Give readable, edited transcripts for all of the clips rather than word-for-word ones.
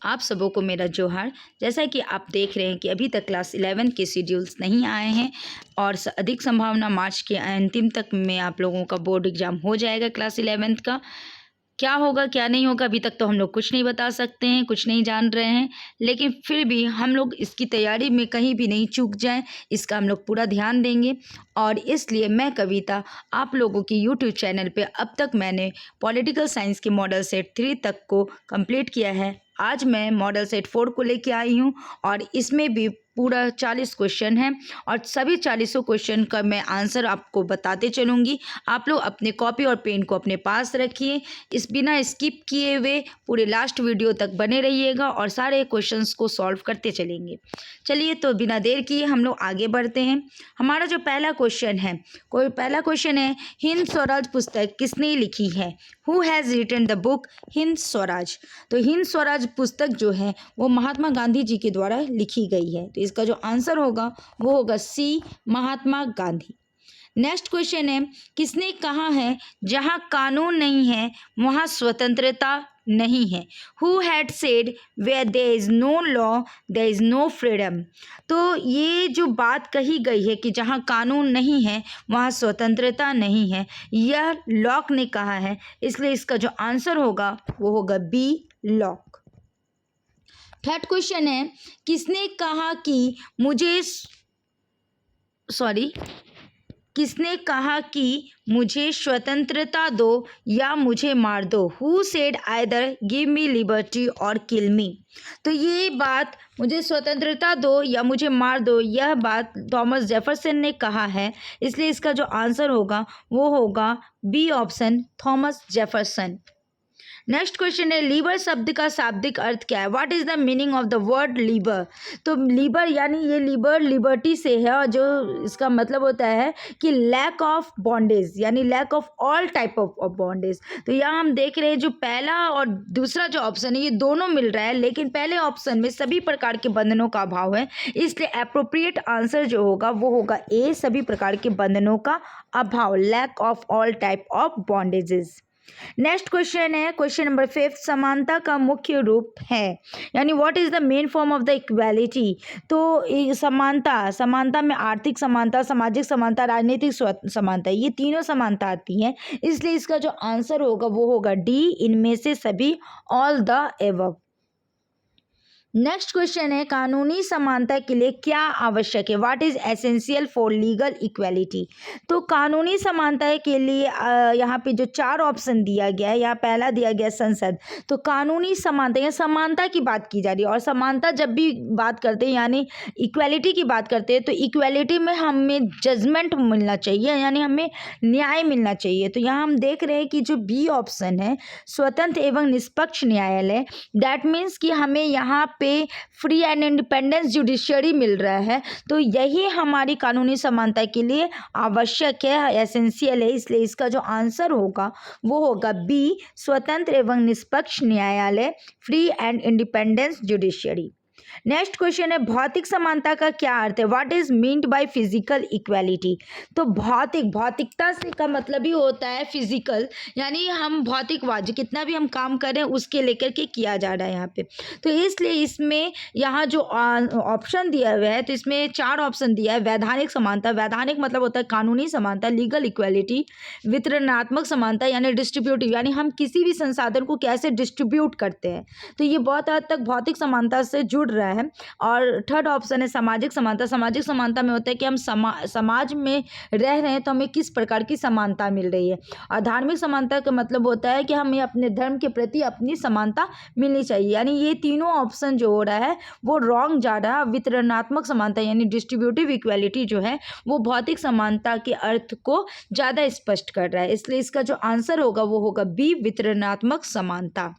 आप सबों को मेरा जोहार। जैसा कि आप देख रहे हैं कि अभी तक क्लास 11 के शेड्यूल्स नहीं आए हैं और अधिक संभावना मार्च के अंतिम तक में आप लोगों का बोर्ड एग्ज़ाम हो जाएगा क्लास 11 का। क्या होगा क्या नहीं होगा अभी तक तो हम लोग कुछ नहीं बता सकते हैं, कुछ नहीं जान रहे हैं, लेकिन फिर भी हम लोग इसकी तैयारी में कहीं भी नहीं चूक जाएं, इसका हम लोग पूरा ध्यान देंगे। और इसलिए मैं कविता आप लोगों की यूट्यूब चैनल पे अब तक मैंने पॉलिटिकल साइंस के मॉडल सेट 3 तक को कंप्लीट किया है। आज मैं मॉडल सेट 4 को लेके आई हूँ और इसमें भी पूरा 40 क्वेश्चन है और सभी 40 क्वेश्चन का मैं आंसर आपको बताते चलूँगी। आप लोग अपने कॉपी और पेन को अपने पास रखिए, इस बिना स्किप किए हुए पूरे लास्ट वीडियो तक बने रहिएगा और सारे क्वेश्चंस को सॉल्व करते चलेंगे। चलिए तो बिना देर किए हम लोग आगे बढ़ते हैं। हमारा जो पहला क्वेश्चन है हिंद स्वराज पुस्तक किसने लिखी है? Who has written the book Hind Swaraj? तो हिंद स्वराज पुस्तक जो है वो महात्मा गांधी जी के द्वारा लिखी गई है। तो इसका जो आंसर होगा वो होगा सी, महात्मा गांधी। नेक्स्ट क्वेश्चन है, किसने कहा है जहाँ कानून नहीं है वहाँ स्वतंत्रता नहीं है? Who had said where there is no law there is no freedom? तो ये जो बात कही गई है कि जहाँ कानून नहीं है वहाँ स्वतंत्रता नहीं है, यह लॉक ने कहा है, इसलिए इसका जो आंसर होगा वो होगा बी, लॉक। थर्ड क्वेश्चन है, किसने कहा कि मुझे स्वतंत्रता दो या मुझे मार दो? Who said either give me liberty और किल मी? तो ये बात मुझे स्वतंत्रता दो या मुझे मार दो, यह बात थॉमस जेफरसन ने कहा है, इसलिए इसका जो आंसर होगा वो होगा B option, Thomas Jefferson. Next question है, लीबर शब्द का शाब्दिक अर्थ क्या है? What is the meaning of the word liber? तो लीबर यानी ये लीबर लिबर्टी से है और जो इसका मतलब होता है कि लैक ऑफ बॉन्डेज, यानी lack of all type of bondage. तो यहाँ हम देख रहे हैं जो पहला और दूसरा जो ऑप्शन है ये दोनों मिल रहा है, लेकिन पहले ऑप्शन में सभी प्रकार के बंधनों का अभाव है, इसलिए अप्रोप्रिएट आंसर जो होगा वो होगा ए, सभी प्रकार के बंधनों का अभाव, lack of all type of bondages. Next question है क्वेश्चन नंबर 5, समानता का मुख्य रूप है, यानी what is the main form of the equality? तो समानता में आर्थिक समानता, सामाजिक समानता, राजनीतिक समानता, ये तीनों समानता आती हैं, इसलिए इसका जो आंसर होगा वो होगा डी, इनमें से सभी, all the above. Next question है, कानूनी समानता के लिए क्या आवश्यक है? What is essential for legal equality? तो कानूनी समानता के लिए यहाँ पे जो 4 ऑप्शन दिया गया है, यहाँ पहला दिया गया संसद। तो कानूनी समानता या समानता की बात की जा रही है, और समानता जब भी बात करते हैं यानी इक्वालिटी की बात करते हैं, तो इक्वालिटी में हमें जजमेंट मिलना चाहिए, यानी हमें न्याय मिलना चाहिए। तो यहाँ हम देख रहे हैं कि जो बी ऑप्शन है, स्वतंत्र एवं निष्पक्ष न्यायालय, दैट मीन्स कि हमें यहाँ पे फ्री एंड इंडिपेंडेंस जुडिशरी मिल रहा है, तो यही हमारी कानूनी समानता के लिए आवश्यक है, एसेंशियल है, इसलिए इसका जो आंसर होगा वो होगा बी, स्वतंत्र एवं निष्पक्ष न्यायालय, free and independence judiciary. Next question है, भौतिक समानता का क्या अर्थ है? What is meant by physical equality? तो भौतिकता से का मतलब ही होता है फिजिकल, यानी हम भौतिकवाद कितना भी हम काम करें उसके लेकर के किया जा रहा है यहाँ पे। तो इसलिए इसमें यहाँ जो ऑप्शन दिया हुआ है, तो इसमें 4 ऑप्शन दिया है। वैधानिक समानता, वैधानिक मतलब होता है कानूनी समानता, लीगल इक्वालिटी, वितरणात्मक समानता यानी डिस्ट्रीब्यूटिव, यानी हम किसी भी संसाधन को कैसे डिस्ट्रीब्यूट करते हैं, तो ये बहुत हद तक भौतिक समानता से जुड़ रहा है। और थर्ड ऑप्शन है सामाजिक समानता। सामाजिक समानता में होता है कि हम समाज में रह रहे हैं तो हमें किस प्रकार की समानता मिल रही है। और धार्मिक समानता का मतलब होता है कि हमें अपने धर्म के प्रति अपनी समानता मिलनी चाहिए, यानी ये तीनों ऑप्शन जो हो रहा है वो रॉन्ग जा रहा है। वितरणात्मक समानता यानी डिस्ट्रीब्यूटिव इक्वालिटी जो है वो भौतिक समानता के अर्थ को ज़्यादा स्पष्ट कर रहा है, इसलिए इसका जो आंसर होगा वो होगा बी, वितरणात्मक समानता।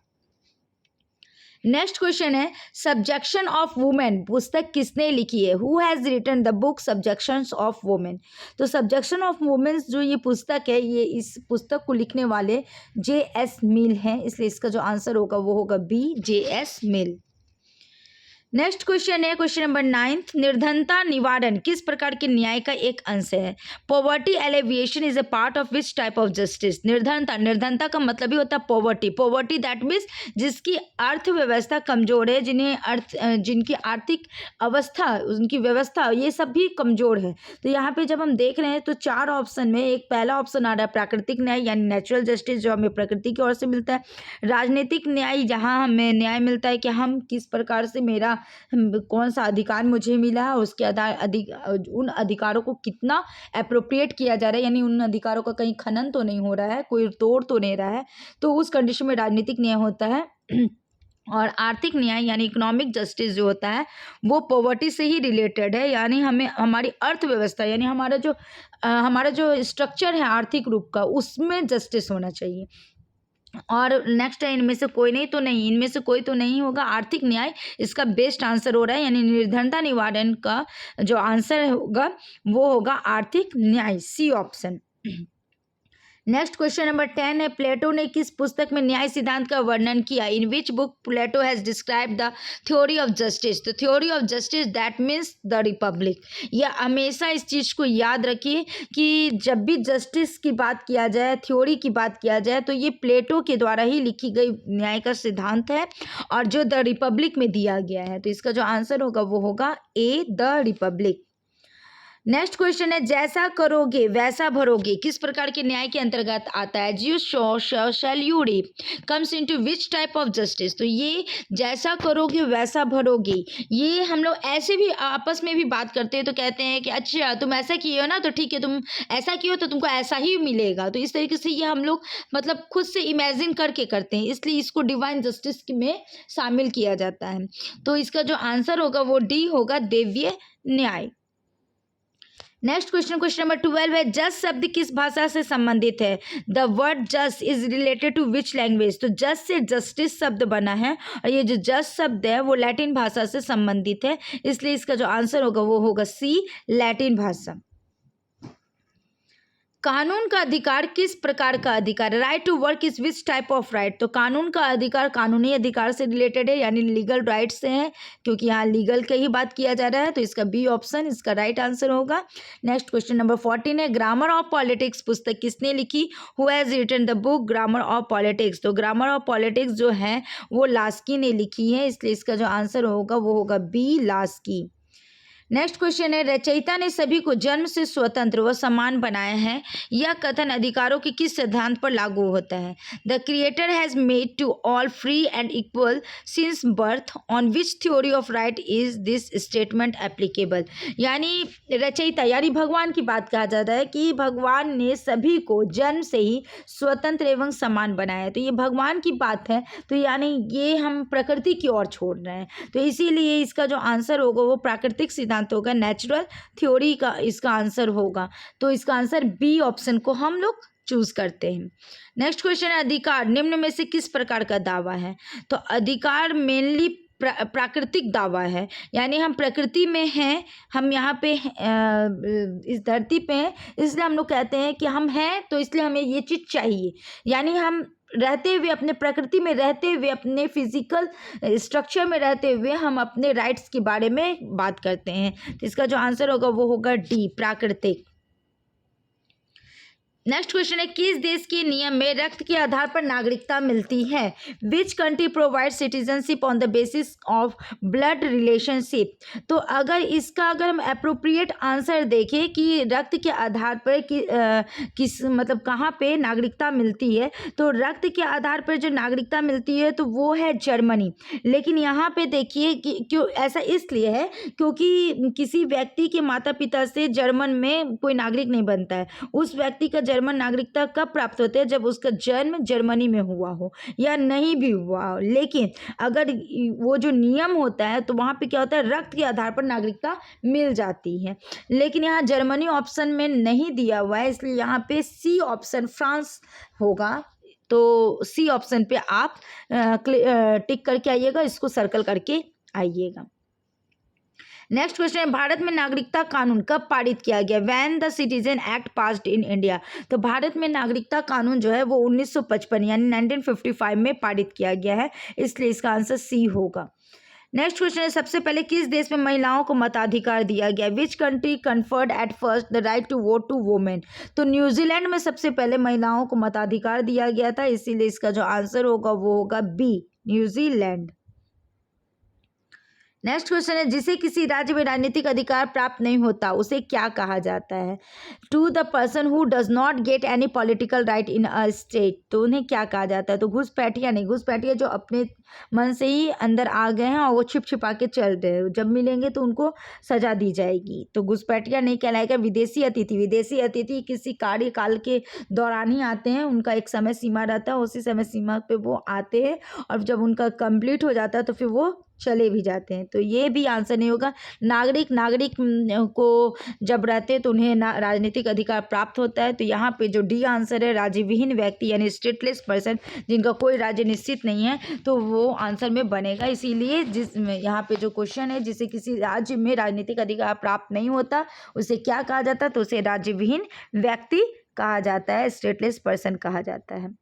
नेक्स्ट क्वेश्चन है, सब्जेक्शन ऑफ वुमेन पुस्तक किसने लिखी है? Who has written the book subjections of women? तो सब्जेक्शन ऑफ वुमेन्स जो ये पुस्तक है, ये इस पुस्तक को लिखने वाले J.S. मिल हैं, इसलिए इसका जो आंसर होगा वो होगा बी, J.S. मिल। नेक्स्ट क्वेश्चन है क्वेश्चन नंबर 9, निर्धनता निवारण किस प्रकार के न्याय का एक अंश है? Poverty alleviation is a part of which type of justice? निर्धनता का मतलब ही होता है पॉवर्टी दैट मीन्स जिसकी अर्थव्यवस्था कमजोर है, जिनकी आर्थिक अवस्था, उनकी व्यवस्था ये सब भी कमजोर है। तो यहाँ पे जब हम देख रहे हैं तो 4 ऑप्शन में एक पहला ऑप्शन आ रहा है प्राकृतिक न्याय यानी नेचुरल जस्टिस, जो हमें प्रकृति की ओर से मिलता है। राजनीतिक न्याय, जहाँ हमें न्याय मिलता है कि हम किस प्रकार से मेरा कौन सा अधिकार मुझे मिला है, उसके उन अधिकारों को कितना अप्रोप्रिएट किया जा रहा है, यानी उन अधिकारों का कहीं खनन तो नहीं हो रहा है, कोई तोड़ तो नहीं रहा है, तो उस कंडीशन में राजनीतिक न्याय होता है। और आर्थिक न्याय यानी इकोनॉमिक जस्टिस जो होता है वो पॉवर्टी से ही रिलेटेड है, यानी हमें हमारी अर्थव्यवस्था यानी हमारा जो स्ट्रक्चर है आर्थिक रूप का, उसमें जस्टिस होना चाहिए। और नेक्स्ट है इनमें से कोई नहीं होगा। आर्थिक न्याय इसका बेस्ट आंसर हो रहा है, यानी निर्धनता निवारण का जो आंसर होगा वो होगा आर्थिक न्याय, C option. Next question number 10 है, प्लेटो ने किस पुस्तक में न्याय सिद्धांत का वर्णन किया? In which book Plato has describe the theory of justice? तो theory of justice that means the Republic. या हमेशा इस चीज़ को याद रखिए कि जब भी जस्टिस की बात किया जाए, थ्योरी की बात किया जाए, तो ये प्लेटो के द्वारा ही लिखी गई न्याय का सिद्धांत है और जो द रिपब्लिक में दिया गया है। तो इसका जो आंसर होगा वो होगा ए, द रिपब्लिक। नेक्स्ट क्वेश्चन है, जैसा करोगे वैसा भरोगे किस प्रकार के न्याय के अंतर्गत आता है? जियो shall you reap comes into which type of justice? तो ये जैसा करोगे वैसा भरोगे, ये हम लोग ऐसे भी आपस में भी बात करते हैं तो कहते हैं कि अच्छा तुम ऐसा किए हो ना तो ठीक है, तुम ऐसा किए हो तो तुमको ऐसा ही मिलेगा। तो इस तरीके से ये हम लोग मतलब खुद से इमेजिन करके करते हैं, इसलिए इसको डिवाइन जस्टिस में शामिल किया जाता है। तो इसका जो आंसर होगा वो डी होगा, देवीय न्याय। नेक्स्ट क्वेश्चन नंबर 12 है, जज शब्द किस भाषा से संबंधित है? द वर्ड जज is related to which language? तो जज से जस्टिस शब्द बना है और ये जो जज शब्द है वो लैटिन भाषा से संबंधित है, इसलिए इसका जो आंसर होगा वो होगा सी, लैटिन भाषा। कानून का अधिकार किस प्रकार का अधिकार? Right to work is which type of right? तो कानून का अधिकार कानूनी अधिकार से रिलेटेड है, यानी लीगल राइट से है, क्योंकि यहाँ लीगल की ही बात किया जा रहा है, तो इसका बी ऑप्शन इसका राइट आंसर होगा। नेक्स्ट क्वेश्चन नंबर 14 है, ग्रामर ऑफ पॉलिटिक्स पुस्तक किसने लिखी? Who has written the book grammar of politics? तो ग्रामर ऑफ पॉलिटिक्स जो है वो लास्की ने लिखी है, इसलिए इसका जो आंसर होगा वो होगा बी, लास्की। नेक्स्ट क्वेश्चन है, रचयिता ने सभी को जन्म से स्वतंत्र व समान बनाया है, यह कथन अधिकारों के किस सिद्धांत पर लागू होता है? The creator has made to all free and equal since birth, on which theory of right is this statement applicable? यानी रचयिता यानी भगवान की बात कहा जाता है कि भगवान ने सभी को जन्म से ही स्वतंत्र एवं समान बनाया है, तो ये भगवान की बात है, तो यानी ये हम प्रकृति की ओर छोड़ रहे हैं, तो इसीलिए इसका जो आंसर होगा वो प्राकृतिक सिद्धांत होगा, नेचुरल थ्योरी का इसका आंसर होगा। तो इसका आंसर बी ऑप्शन को हम लोग चूज करते हैं। नेक्स्ट क्वेश्चन है, अधिकार निम्न में से किस प्रकार का दावा है? तो अधिकार मेनली प्राकृतिक दावा है, यानी हम प्रकृति में हैं, हम यहाँ पे इस धरती पे हैं, इसलिए हम लोग कहते हैं कि हम हैं तो इसलिए हमें ये चीज़ चाहिए, यानी हम रहते हुए अपने प्रकृति में रहते हुए अपने फिजिकल स्ट्रक्चर में रहते हुए हम अपने राइट्स के बारे में बात करते हैं, तो इसका जो आंसर होगा वो होगा डी, प्राकृतिक। नेक्स्ट क्वेश्चन है, किस देश के नियम में रक्त के आधार पर नागरिकता मिलती है? Which country provide citizenship on the basis of blood relationship? तो अगर हम अप्रोप्रिएट आंसर देखें कि रक्त के आधार पर किस मतलब कहाँ पे नागरिकता मिलती है, तो रक्त के आधार पर जो नागरिकता मिलती है तो वो है जर्मनी। लेकिन यहाँ पे देखिए कि क्यों ऐसा इसलिए है क्योंकि किसी व्यक्ति के माता पिता से जर्मन में कोई नागरिक नहीं बनता है, उस व्यक्ति का जर्मन नागरिकता कब प्राप्त होती है? जब उसका जन्म जर्मनी में हुआ हो या नहीं भी हुआ हो। लेकिन अगर वो जो नियम होता है तो वहाँ पे क्या होता है, रक्त के आधार पर नागरिकता मिल जाती है, लेकिन यहाँ जर्मनी ऑप्शन में नहीं दिया हुआ है, इसलिए यहाँ पे सी ऑप्शन फ्रांस होगा। तो सी ऑप्शन पे आप टिक करके आइएगा, इसको सर्कल करके आइएगा। नेक्स्ट क्वेश्चन है, भारत में नागरिकता कानून कब पारित किया गया? When the citizen act passed in India? तो भारत में नागरिकता कानून जो है वो 1955 यानी 1955 में पारित किया गया है, इसलिए इसका आंसर सी होगा। नेक्स्ट क्वेश्चन है, सबसे पहले किस देश में महिलाओं को मताधिकार दिया गया? Which country conferred at first the right to vote to women? तो न्यूजीलैंड में सबसे पहले महिलाओं को मताधिकार दिया गया था, इसीलिए इसका जो आंसर होगा वो होगा बी, न्यूजीलैंड। नेक्स्ट क्वेश्चन है, जिसे किसी राज्य में राजनीतिक अधिकार प्राप्त नहीं होता उसे क्या कहा जाता है? To the person who does not get any political right in a state, तो उन्हें क्या कहा जाता है? तो घुसपैठिया नहीं, घुसपैठिया जो अपने मन से ही अंदर आ गए हैं और वो छिप छिपा के चल रहे हैं, जब मिलेंगे तो उनको सजा दी जाएगी, तो घुसपैठिया नहीं कहलाएगा। विदेशी अतिथि, विदेशी अतिथि किसी कार्यकाल के दौरान ही आते हैं, उनका एक समय सीमा रहता है, उसी समय सीमा पे वो आते हैं और जब उनका कंप्लीट हो जाता है तो फिर वो चले भी जाते हैं, तो ये भी आंसर नहीं होगा। नागरिक को जब रहते हैं तो उन्हें राजनीतिक अधिकार प्राप्त होता है, तो यहाँ पे जो डी आंसर है, राज्यविहीन व्यक्ति यानी स्टेटलेस पर्सन, जिनका कोई राज्य निश्चित नहीं है, तो वो आंसर में बनेगा। इसीलिए जिस यहाँ पे जो क्वेश्चन है, जिसे किसी राज्य में राजनीतिक अधिकार प्राप्त नहीं होता उसे क्या कहा जाता है? तो उसे राज्यविहीन व्यक्ति कहा जाता है, स्टेटलेस पर्सन कहा जाता है।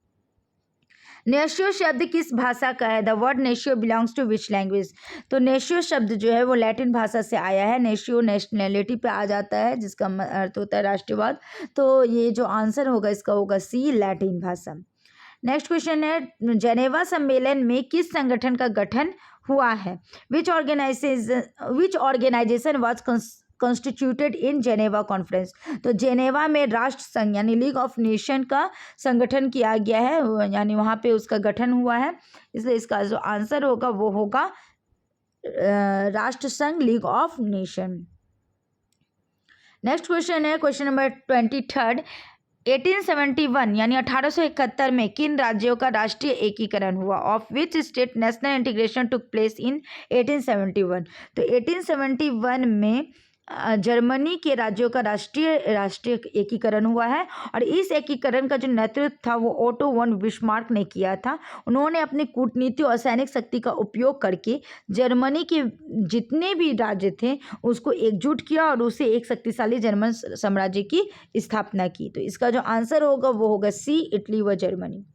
नेशियो शब्द किस भाषा का है? The word natio belongs to which language? तो नेशियो शब्द जो है वो लैटिन भाषा से आया है। नेशियो नेशनैलिटी पे आ जाता है, जिसका अर्थ होता है राष्ट्रवाद, तो ये जो आंसर होगा इसका होगा सी, लैटिन भाषा। नेक्स्ट क्वेश्चन है, जेनेवा सम्मेलन में किस संगठन का गठन हुआ है? Which organization was constituted in Geneva conference? तो जेनेवा में राष्ट्र संघ यानी लीग ऑफ नेशन का संगठन किया गया है, यानी वहाँ पे उसका गठन हुआ है, इसलिए इसका जो आंसर होगा वो होगा राष्ट्र संघ, league of nation. Next question है क्वेश्चन नंबर 23, 1871 यानी 1871 में किन राज्यों का राष्ट्रीय एकीकरण हुआ? Of which state national integration took place in 1871? तो 1871 में जर्मनी के राज्यों का राष्ट्रीय एकीकरण हुआ है, और इस एकीकरण का जो नेतृत्व था वो ओटो वन बिस्मार्क ने किया था। उन्होंने अपनी कूटनीति और सैनिक शक्ति का उपयोग करके जर्मनी के जितने भी राज्य थे उसको एकजुट किया और उसे एक शक्तिशाली जर्मन साम्राज्य की स्थापना की। तो इसका जो आंसर होगा वो होगा सी, इटली व जर्मनी।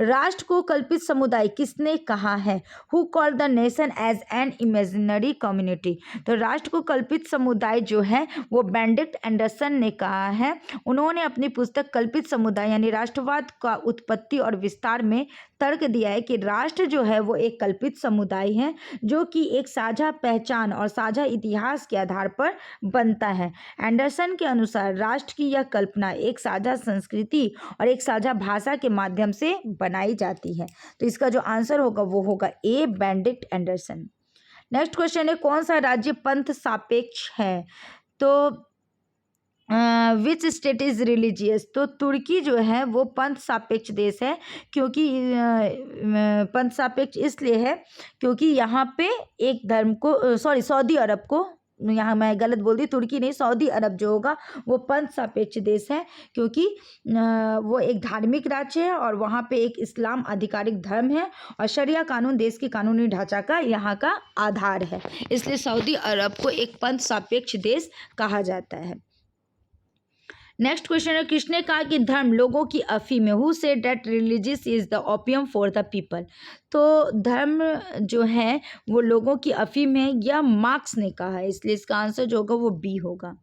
राष्ट्र को कल्पित समुदाय किसने कहा है? Who call the nation as an imaginary community? तो राष्ट्र को कल्पित समुदाय जो है वो बेनेडिक्ट एंडरसन ने कहा है। उन्होंने अपनी पुस्तक कल्पित समुदाय यानी राष्ट्रवाद का उत्पत्ति और विस्तार में तर्क दिया है कि राष्ट्र जो है वो एक कल्पित समुदाय है जो कि एक साझा पहचान और साझा इतिहास के आधार पर बनता है। एंडरसन के अनुसार राष्ट्र की यह कल्पना एक साझा संस्कृति और एक साझा भाषा के माध्यम से बनाई जाती है। तो इसका जो आंसर होगा वो होगा ए, बेनेडिक्ट एंडरसन। नेक्स्ट क्वेश्चन है, कौन सा राज्य पंथ सापेक्ष है? तो विच स्टेट इज़ रिलीजियस? तो तुर्की जो है वो पंथ सापेक्ष देश है, क्योंकि पंथ सापेक्ष इसलिए है क्योंकि यहाँ पे एक धर्म को सऊदी अरब को, यहाँ मैं गलत बोल दी, तुर्की नहीं, सऊदी अरब जो होगा वो पंथ सापेक्ष देश है, क्योंकि वो एक धार्मिक राज्य है और वहाँ पे एक इस्लाम आधिकारिक धर्म है और शरिया कानून देश के कानूनी ढांचा का यहाँ का आधार है, इसलिए सऊदी अरब को एक पंथ सापेक्ष देश कहा जाता है। नेक्स्ट क्वेश्चन है, किसने कहा कि धर्म लोगों की अफीम है? Who said that religious is the opium for the people? तो धर्म जो है वो लोगों की अफीम है, यह मार्क्स ने कहा है, इसलिए इसका आंसर जो होगा वो बी होगा।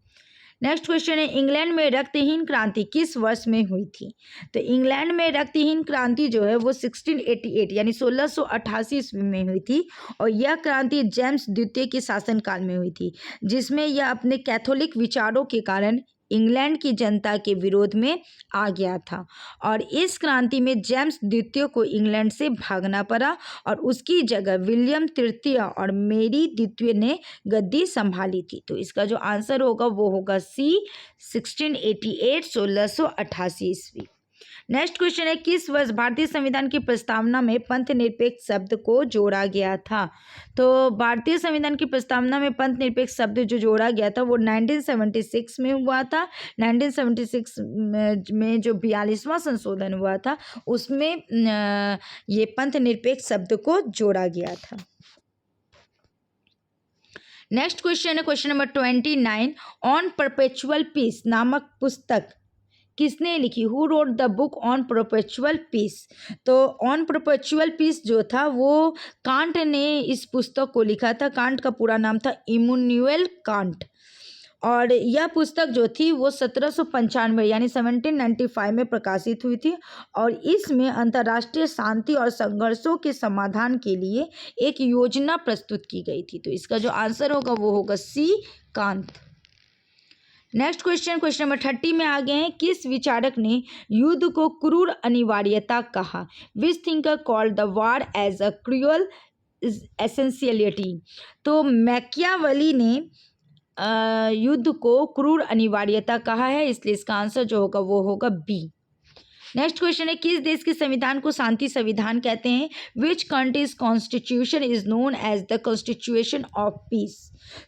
नेक्स्ट क्वेश्चन है, इंग्लैंड में रक्तहीन क्रांति किस वर्ष में हुई थी? तो इंग्लैंड में रक्तहीन क्रांति जो है वो 1688 यानी 1688 ईस्वी में हुई थी, और यह क्रांति जेम्स द्वितीय के शासनकाल में हुई थी, जिसमें यह अपने कैथोलिक विचारों के कारण इंग्लैंड की जनता के विरोध में आ गया था, और इस क्रांति में जेम्स द्वितीय को इंग्लैंड से भागना पड़ा और उसकी जगह विलियम तृतीय और मेरी द्वितीय ने गद्दी संभाली थी। तो इसका जो आंसर होगा वो होगा सी, 1688 1688 ईस्वी। नेक्स्ट क्वेश्चन है, किस वर्ष भारतीय संविधान की प्रस्तावना में पंथ निरपेक्ष शब्द को जोड़ा गया था? तो भारतीय संविधान की प्रस्तावना में पंथ निरपेक्ष शब्द जो जोड़ा गया था वो 1976 में हुआ था। 1976 में जो 42वां संशोधन हुआ था उसमें ये पंथ निरपेक्ष शब्द को जोड़ा गया था। नेक्स्ट क्वेश्चन है question number 29, on perpetual peace नामक पुस्तक किसने लिखी? Who wrote the book on perpetual peace? तो ऑन परपेचुअल पीस जो था वो कांट ने इस पुस्तक को लिखा था। कांट का पूरा नाम था इमैनुएल कांट, और यह पुस्तक जो थी वो 1795 यानी 1795 में प्रकाशित हुई थी, और इसमें अंतर्राष्ट्रीय शांति और संघर्षों के समाधान के लिए एक योजना प्रस्तुत की गई थी। तो इसका जो आंसर होगा वो होगा C, Kant. Next question, question number 30 में आ गए हैं। किस विचारक ने युद्ध को क्रूर अनिवार्यता कहा? Which thinker called the war as a cruel essentiality? तो मैकियावेली ने युद्ध को क्रूर अनिवार्यता कहा है, इसलिए इसका आंसर जो होगा वो होगा बी। नेक्स्ट क्वेश्चन है, किस देश के संविधान को शांति संविधान कहते हैं? Which country's constitution is known as the constitution of peace?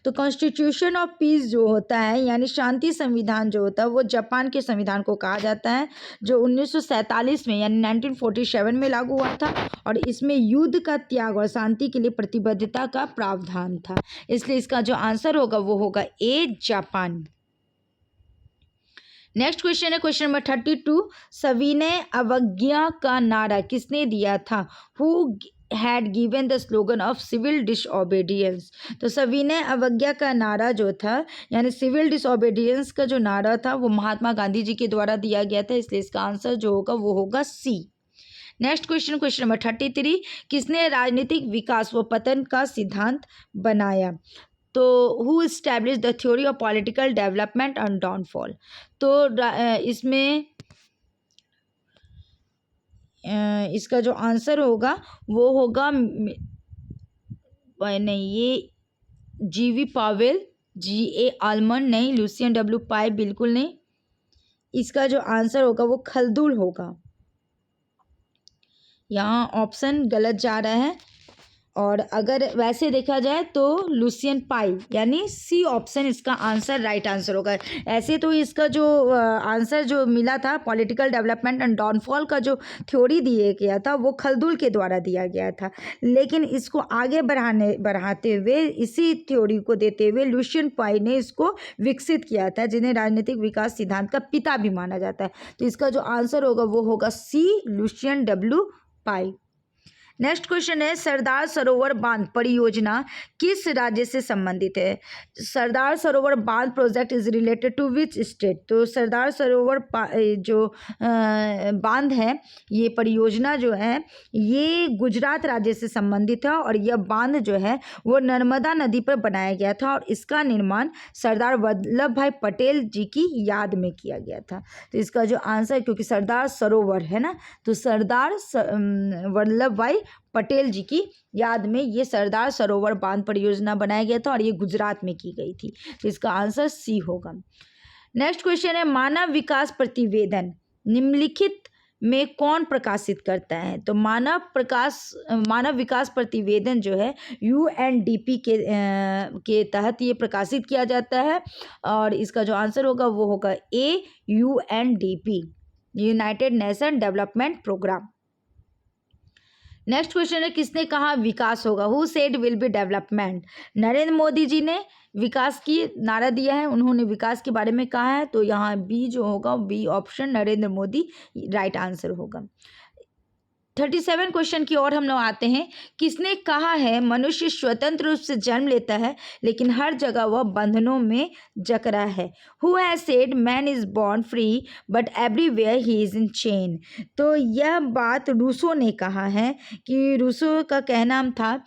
तो कॉन्स्टिट्यूशन ऑफ पीस जो होता है यानी शांति संविधान जो होता है वो जापान के संविधान को कहा जाता है, जो 1947 में यानी 1947 में लागू हुआ था, और इसमें युद्ध का त्याग और शांति के लिए प्रतिबद्धता का प्रावधान था, इसलिए इसका जो आंसर होगा वो होगा ए, जापान। नेक्स्ट क्वेश्चन है क्वेश्चन नंबर 32। सविनय अवज्ञा का नारा किसने दिया था? Who had given the slogan of civil disobedience? तो सविनय अवज्ञा का नारा जो था यानी सिविल डिसओबीडियंस का जो नारा था वो महात्मा गांधी जी के द्वारा दिया गया था, इसलिए इसका आंसर जो होगा वो होगा C. Next question, question number 33। किसने राजनीतिक विकास व पतन का सिद्धांत बनाया? तो who establish the theory of political development and downfall? तो इसमें इसका जो आंसर होगा वो होगा नहीं, ये जीवी पावेल, G.A. आलमंड नहीं, लुसियन W. पाई बिल्कुल नहीं, इसका जो आंसर होगा वो खलदुल होगा। यहाँ ऑप्शन गलत जा रहा है, और अगर वैसे देखा जाए तो लुसियन पाई यानी सी ऑप्शन इसका आंसर राइट आंसर होगा। ऐसे तो इसका जो आंसर जो मिला था पॉलिटिकल डेवलपमेंट एंड डाउनफॉल का जो थ्योरी दिया गया था वो खलदुल के द्वारा दिया गया था, लेकिन इसको आगे बढ़ाते हुए इसी थ्योरी को देते हुए लुसियन पाई ने इसको विकसित किया था, जिन्हें राजनीतिक विकास सिद्धांत का पिता भी माना जाता है। तो इसका जो आंसर होगा वो होगा सी, लुसियन W. पाई। नेक्स्ट क्वेश्चन है, सरदार सरोवर बांध परियोजना किस राज्य से संबंधित है? सरदार सरोवर बांध project is related to which state? तो सरदार सरोवर जो बांध है ये परियोजना जो है ये गुजरात राज्य से संबंधित है, और यह बांध जो है वो नर्मदा नदी पर बनाया गया था, और इसका निर्माण सरदार वल्लभ भाई पटेल जी की याद में किया गया था। तो इसका जो आंसर, क्योंकि सरदार सरोवर है ना, तो सरदार वल्लभ भाई पटेल जी की याद में ये सरदार सरोवर बांध परियोजना बनाया गया था, और ये गुजरात में की गई थी, तो इसका आंसर सी होगा। नेक्स्ट क्वेश्चन है, मानव विकास प्रतिवेदन निम्नलिखित में कौन प्रकाशित करता है? तो मानव विकास प्रतिवेदन जो है UNDP के तहत ये प्रकाशित किया जाता है, और इसका जो आंसर होगा वो होगा A, UNDP, United Nation Development Programme. Next question है, किसने कहा विकास होगा? Who said will be development? Narendra Modi ji ने विकास की नारा दिया है, उन्होंने विकास के बारे में कहा है, तो यहाँ बी जो होगा, B option Narendra Modi right answer होगा। 37 क्वेश्चन की ओर हम लोग आते हैं। किसने कहा है मनुष्य स्वतंत्र रूप से जन्म लेता है लेकिन हर जगह वह बंधनों में जकड़ा है? Who has said man is born free but everywhere he is in chain? तो यह बात रूसो ने कहा है, कि रूसो का कहना था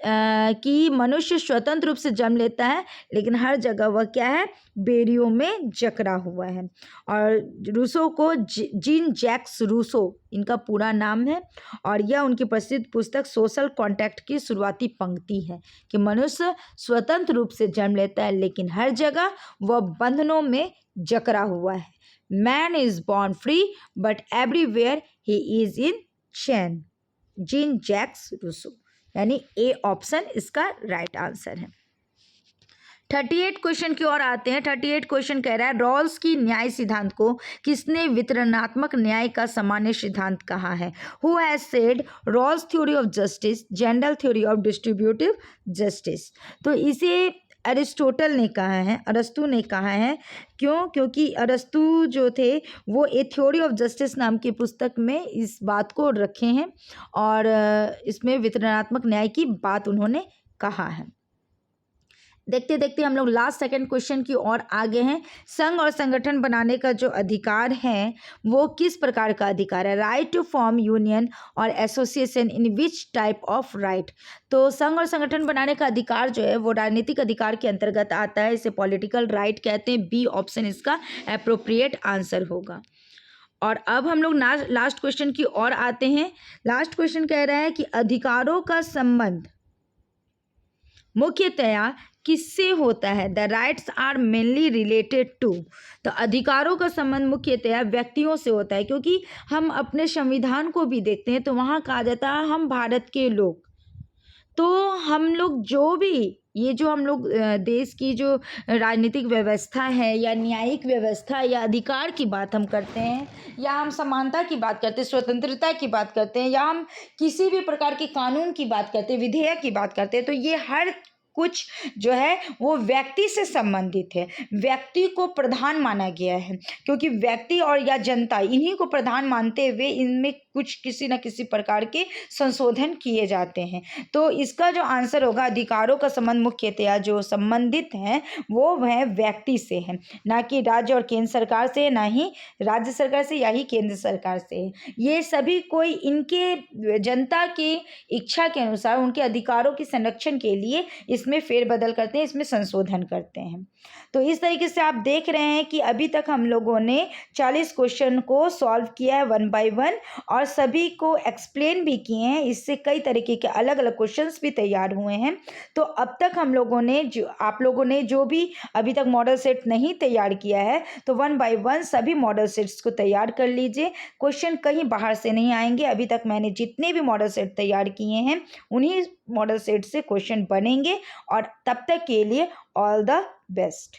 कि मनुष्य स्वतंत्र रूप से जन्म लेता है लेकिन हर जगह वह क्या है, बेड़ियों में जकड़ा हुआ है। और रूसो को जीन जैक्स रूसो इनका पूरा नाम है, और यह उनकी प्रसिद्ध पुस्तक सोशल कॉन्ट्रैक्ट की शुरुआती पंक्ति है कि मनुष्य स्वतंत्र रूप से जन्म लेता है लेकिन हर जगह वह बंधनों में जकड़ा हुआ है। Man is born free but everywhere he is in chain, Jean Jacques Rousseau, यानी ए ऑप्शन इसका राइट आंसर है। 38 क्वेश्चन की ओर आते हैं। 38 क्वेश्चन कह रहा है, रॉल्स की न्याय सिद्धांत को किसने वितरणात्मक न्याय का सामान्य सिद्धांत कहा है? Who has said Rawls theory of justice, general theory of distributive justice? तो इसे अरिस्टोटल ने कहा है, अरस्तु ने कहा है। क्यों? क्योंकि अरस्तु जो थे वो ए थ्योरी ऑफ जस्टिस नाम की पुस्तक में इस बात को रखे हैं और इसमें वितरणात्मक न्याय की बात उन्होंने कहा है। देखते देखते हम लोग लास्ट सेकंड क्वेश्चन की ओर आगे हैं। संघ और संगठन बनाने का जो अधिकार है वो किस प्रकार का अधिकार है? राइट टू फॉर्म यूनियन और association in which type of right. तो संघ और संगठन बनाने का अधिकार जो है वो राजनीतिक अधिकार के अंतर्गत आता है, इसे पॉलिटिकल राइट कहते हैं। बी ऑप्शन इसका अप्रोप्रिएट आंसर होगा। और अब हम लोग लास्ट क्वेश्चन की ओर आते हैं। लास्ट क्वेश्चन कह रहा है कि अधिकारों का संबंध मुख्यतया किससे होता है? The rights are mainly related to. तो अधिकारों का संबंध मुख्यतया व्यक्तियों से होता है, क्योंकि हम अपने संविधान को भी देखते हैं तो वहाँ कहा जाता है हम भारत के लोग। तो हम लोग जो भी ये जो हम लोग देश की जो राजनीतिक व्यवस्था है या न्यायिक व्यवस्था या अधिकार की बात हम करते हैं, या हम समानता की बात करते हैं, स्वतंत्रता की बात करते हैं, या हम किसी भी प्रकार के कानून की बात करते हैं, विधेयक की बात करते हैं, तो ये हर कुछ जो है वो व्यक्ति से संबंधित है। व्यक्ति को प्रधान माना गया है, क्योंकि व्यक्ति और या जनता इन्हीं को प्रधान मानते हुए इनमें कुछ किसी न किसी प्रकार के संशोधन किए जाते हैं। तो इसका जो आंसर होगा, अधिकारों का संबंध मुख्यतया जो संबंधित है वो है व्यक्ति से है, ना कि राज्य और केंद्र सरकार से, ना ही राज्य सरकार से या ही केंद्र सरकार से है। ये सभी कोई इनके जनता की इच्छा के अनुसार उनके अधिकारों के संरक्षण के लिए इसमें फेरबदल करते हैं, इसमें संशोधन करते हैं। तो इस तरीके से आप देख रहे हैं कि अभी तक हम लोगों ने 40 क्वेश्चन को सॉल्व किया है 1 बाय 1 और सभी को एक्सप्लेन भी किए हैं। इससे कई तरीके के अलग अलग क्वेश्चंस भी तैयार हुए हैं। तो अब तक हम लोगों ने आप लोगों ने जो भी अभी तक मॉडल सेट नहीं तैयार किया है तो 1 बाय 1 सभी मॉडल सेट्स को तैयार कर लीजिए। क्वेश्चन कहीं बाहर से नहीं आएंगे। अभी तक मैंने जितने भी मॉडल सेट तैयार किए हैं उन्हीं मॉडल सेट से क्वेश्चन बनेंगे। और तब तक के लिए ऑल द बेस्ट।